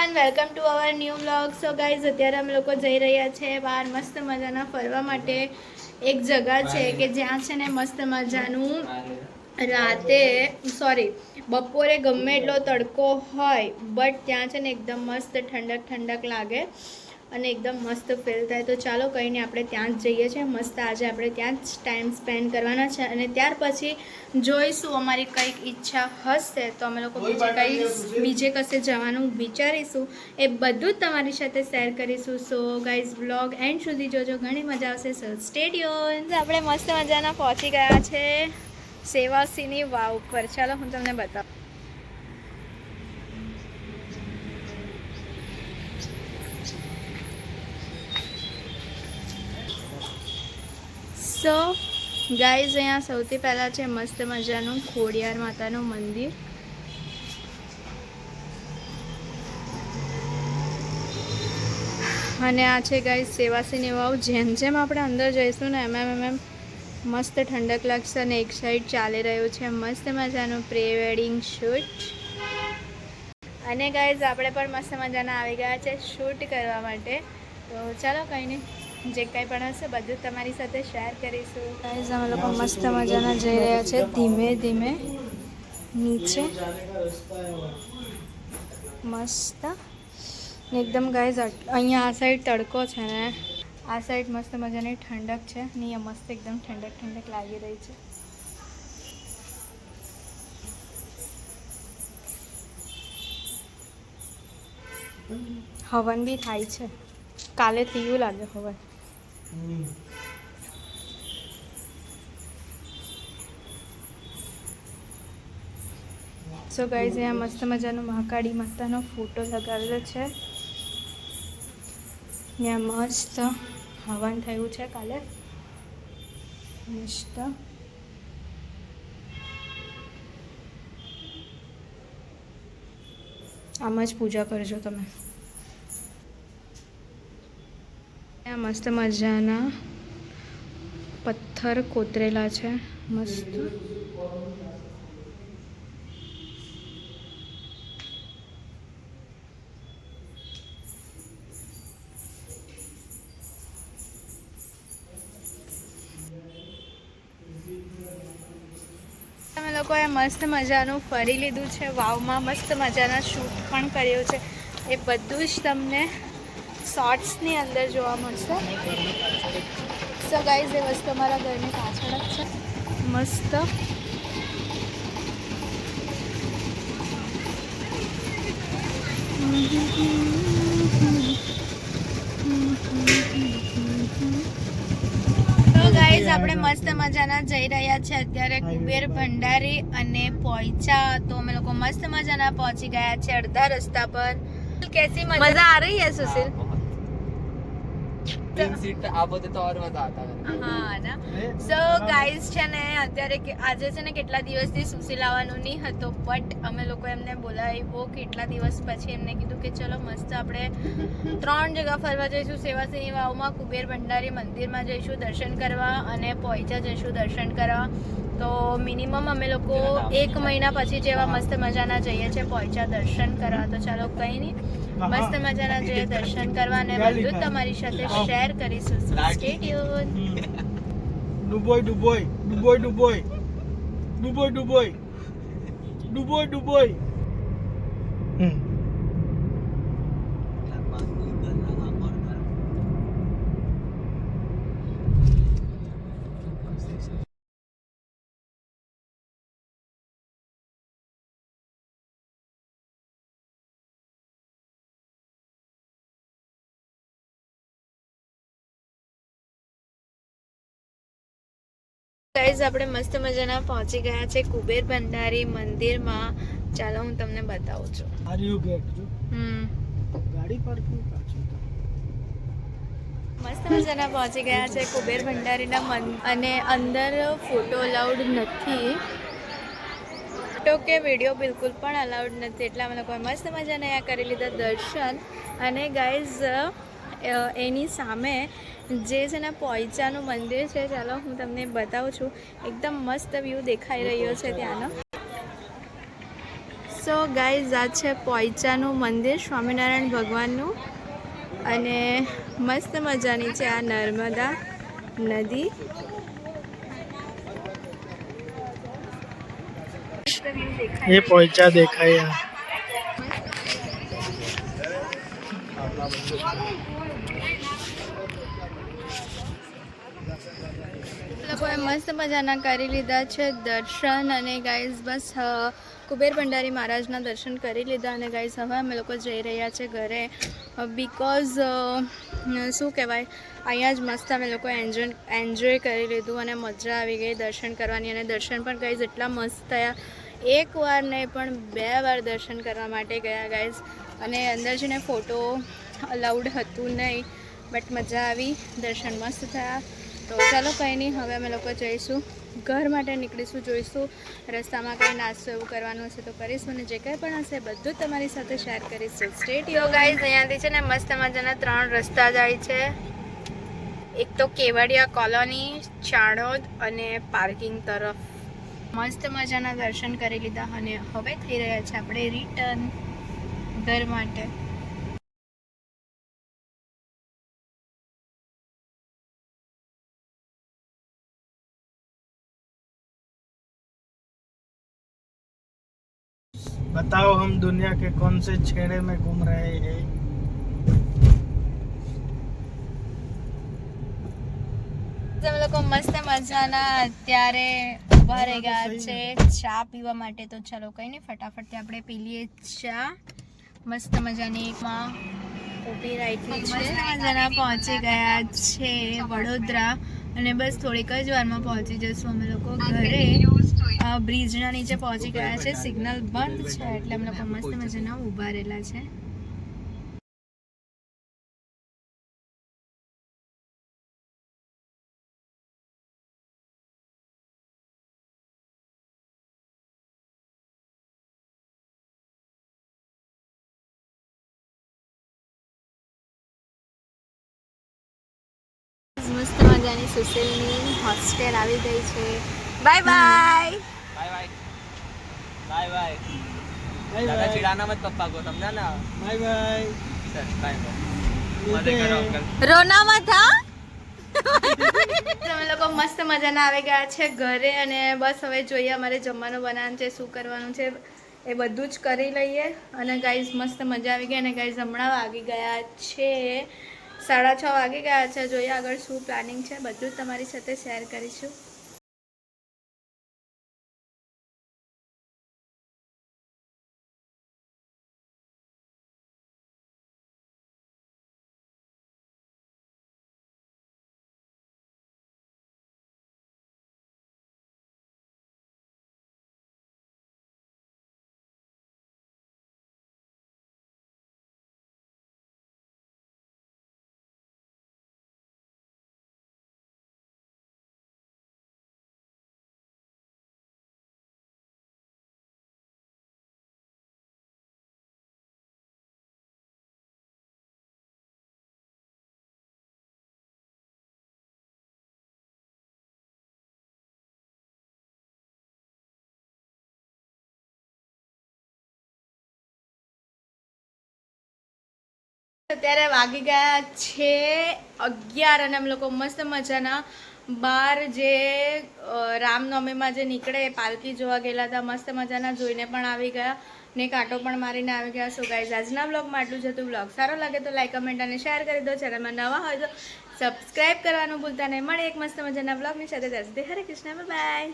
Everyone welcome to our new vlog. So guys અત્યારે અમે લોકો જઈ રહ્યા છે બહાર મસ્ત મજાના ફરવા માટે. એક જગ્યા છે કે જ્યાં છે ને મસ્ત મજાનું બપોરે ગમે એટલો તડકો હોય બટ ત્યાં છે ને એકદમ મસ્ત ઠંડક ઠંડક લાગે અને એકદમ મસ્ત ફીલ થાય. તો ચાલો કંઈ નહીં, આપણે ત્યાં જ જઈએ છીએ. મસ્ત આજે આપણે ત્યાં જ ટાઈમ સ્પેન્ડ કરવાના છે અને ત્યાર પછી જોઈશું અમારી કંઈક ઈચ્છા હશે તો અમે લોકો બીજે કશે જવાનું વિચારીશું. એ બધું જ તમારી સાથે શેર કરીશું. સો ગાઈઝ વ્લોગ એન્ડ સુધી જોજો, ઘણી મજા આવશે. સો સ્ટે ટ્યુન્ડ. આપણે મસ્ત મજાના પહોંચી ગયા છે સેવાસીની વાવ પર. ચાલો હું તમને બતાવું. સો ગાઈઝ અહીંયા સૌથી પહેલાં છે મસ્ત મજાનું ખોડિયાર માતાનું મંદિર. અને આ છે ગાઈઝ સેવાસીની વાવ. જેમ જેમ આપણે અંદર જઈશું ને એમ મસ્ત ઠંડક લાગશે. અને એક સાઈડ ચાલી રહ્યું છે મસ્ત મજાનું પ્રી વેડિંગ શૂટ. અને ગાઈઝ આપણે પણ મસ્ત મજાના આવી ગયા છે શૂટ કરવા માટે. તો ચાલો કંઈ નહીં, જે કંઈ પણ હશે બધું તમારી સાથે શેર કરીશું. ગાઈઝ અમે લોકો મસ્ત મજાના જઈ રહ્યા છે ધીમે ધીમે નીચે. મસ્ત એકદમ ગાઈઝ. અહીંયા આ સાઈડ તડકો છે ને આ સાઈડ મસ્ત મજાની ઠંડક છે. ને અહીંયા મસ્ત એકદમ ઠંડક ઠંડક લાગી રહી છે. હવન બી થાય છે. કાલે થયું લાગે હવન. સો ગાઈઝ અહીંયા મસ્ત મજાનો મહાકાળી માતાનો ફોટો લગાવેલો છે. ત્યાં મસ્ત હવન થયું છે કાલે. મસ્ત આમ જ પૂજા કરજો તમે. ત્યાં મસ્ત મજાના પથ્થર કોતરેલા છે મસ્ત. અમે લોકોએ મસ્ત મજાનું ફરી લીધું છે વાવમાં. મસ્ત મજાના શૂટ પણ કર્યું છે. એ બધું જ તમને શોર્ટ્સની અંદર જોવા મળશે. સો ગાઈઝ એ વસ્તુ અમારા ઘરની પાછળ જ છે. મસ્ત ગાઈઝ આપણે મસ્ત મજાના જઈ રહ્યા છે અત્યારે કુબેર ભંડારી અને પોઈચા. તો અમે લોકો મસ્ત મજાના પહોંચી ગયા છે અડધા રસ્તા પર. कैसी मजा आ रही है सुशील? तीन सीट आप होते तो और मजा आता હા ના. સો ગાઈઝ છે ને અત્યારે આજે છે ને કેટલા દિવસથી સુશીલ આવવાનું નહીં હતો બટ અમે લોકો એમને બોલાવ્યો કેટલા દિવસ પછી. એમને કીધું કે ચલો મસ્ત આપણે 3 જગ્યા ફરવા જઈશું. સેવાસીની વાવમાં, કુબેર ભંડારી મંદિરમાં જઈશું દર્શન કરવા અને પોઈચા જઈશું દર્શન કરવા. તો મિનિમમ અમે લોકો 1 મહિના પછી જેવા મસ્ત મજાના જઈએ છીએ પોઈચા દર્શન કરવા. તો ચાલો કંઈ નહીં, મસ્ત મજાના જઈએ દર્શન કરવા અને બધું તમારી સાથે શેર કરીશું. Stay tune. ડુબોય ડુબોય ડુબોય ડુબોય ડુબોય ડુબોય ડુબોય ડુબોય. ગાઈઝ આપણે મસ્ત મજાના પહોંચી ગયા છે કુબેર ભંડારી મંદિરમાં. ચાલો હું તમને બતાવું છું. આર યુ ગેટ જો ગાડી પાર્કિંગ પાછળ મસ્ત મજાના પહોંચી ગયા છે કુબેર ભંડારીના અને અંદર ફોટો અલાઉડ નથી. ફોટો કે વિડીયો બિલકુલ પણ અલાઉડ નથી. એટલે અમે લોકોએ મસ્ત મજાના અહીંયા કરી લીધા દર્શન. અને ગાઈઝ એની સામે જે છે ને પોઈચાનું મંદિર છે. ચાલો હું તમને બતાવું છું. એકદમ મસ્ત વ્યૂ દેખાઈ રહ્યો છે ત્યાંનો. સો ગાઈઝ આ છે પોઈચાનું મંદિર સ્વામિનારાયણ ભગવાનનું અને મસ્ત મજાની છે આ નર્મદા નદી. ये पोइचा देखा है લોકોએ મસ્ત મજાના કરી લીધા છે દર્શન અને ગાઈઝ બસ કુબેર ભંડારી મહારાજના દર્શન કરી લીધા અને ગાઈઝ હવે અમે લોકો જઈ રહ્યા છે ઘરે બિકોઝ શું કહેવાય અહીંયા જ મસ્ત અમે લોકો એન્જોય કરી લીધું અને મજા આવી ગઈ દર્શન કરવાની અને દર્શન પણ ગાઈઝ એટલા મસ્ત થયા. એક વાર નહીં પણ 2 વાર દર્શન કરવા માટે ગયા ગાઈઝ અને અંદર જઈને ફોટો અલાઉડ હતું નહીં બટ મજા આવી દર્શન મસ્ત થયા. તો ચાલો કંઈ નહીં હવે અમે લોકો જઈશું ઘર માટે નીકળીશું જોઈશું રસ્તામાં કંઈ નાસ્તો એવું કરવાનું હશે તો કરીશું અને જે કંઈ પણ હશે બધું તમારી સાથે શેર કરીશું. સ્ટ્રેટ યો ગાઈઝ અહીંયાથી છે ને મસ્ત મજાના 3 રસ્તા જાય છે. એક તો કેવડિયા કોલોની ચાણોદ અને પાર્કિંગ તરફ. મસ્ત મજાના દર્શન કરી લીધા અને હવે થઈ રહ્યા છે આપણે રિટર્ન ઘર માટે. बताओ हम दुनिया के कौन से छेड़े में घूम रहे हैं. અમે લોકો મસ્ત મજાના અત્યારે ઊભા રહી ગયા છે ચા પીવા માટે. તો ચાલો કંઈ નહીં ફટાફટથી આપણે પી લઈએ ચા. મસ્ત મજાની એકમાં ઊભી રાખી છે. મસ્ત મજાના પહોંચી ગયા છે વડોદરા અને બસ થોડીક જ વારમાં પહોંચી જશું અમે લોકો ઘરે. બ્રિજના નીચે પહોંચી ગયા છે. સિગ્નલ બંધ છે એટલે અમે લોકો મસ્ત મજાના ઊભા રહેલા છે. મસ્ત મજાની સુશીલની હોસ્ટેલ આવી ગઈ છે. Bye bye bye bye bye bye ज्यादा चिढ़ाना मत पप्पा को, समझा ना. Bye bye. चल बाय बाय. मजे करो अंकल. રોના મત હા. અમે લોકો મસ્ત મજાના આવી ગયા છે ઘરે અને બસ હવે જોઈએ અમારે જમવાનું બનાવવાનું છે શું કરવાનું છે એ બધું જ કરી લઈએ. અને ગાઈઝ મસ્ત મજા આવી ગઈ અને ગાઈઝ હમણાં વાગી ગયા છે 6:30 વાગી ગયા છે. જોઈએ આગળ શું પ્લાનિંગ છે બધું જ તમારી સાથે શેર કરીશું. અત્યારે વાગી ગયા છે 11 અને અમે લોકો મસ્ત મજાના બહાર જે રામનવમીમાં જે નીકળે એ પાલકી જોવા ગયેલા હતા. મસ્ત મજાના જોઈને પણ આવી ગયા ને કાંટો પણ મારીને આવી ગયા. સો ગાઈઝ આજના બ્લોગમાં આટલું જ હતું. બ્લોગ સારો લાગે તો લાઈક કમેન્ટ અને શેર કરી દો. ચેનલમાં નવા હોય તો સબસ્ક્રાઈબ કરવાનું ભૂલતા નહીં. મળે એક મસ્ત મજાના બ્લોગની સાથે. ત્યાં સુધી હરે કૃષ્ણ, બાય.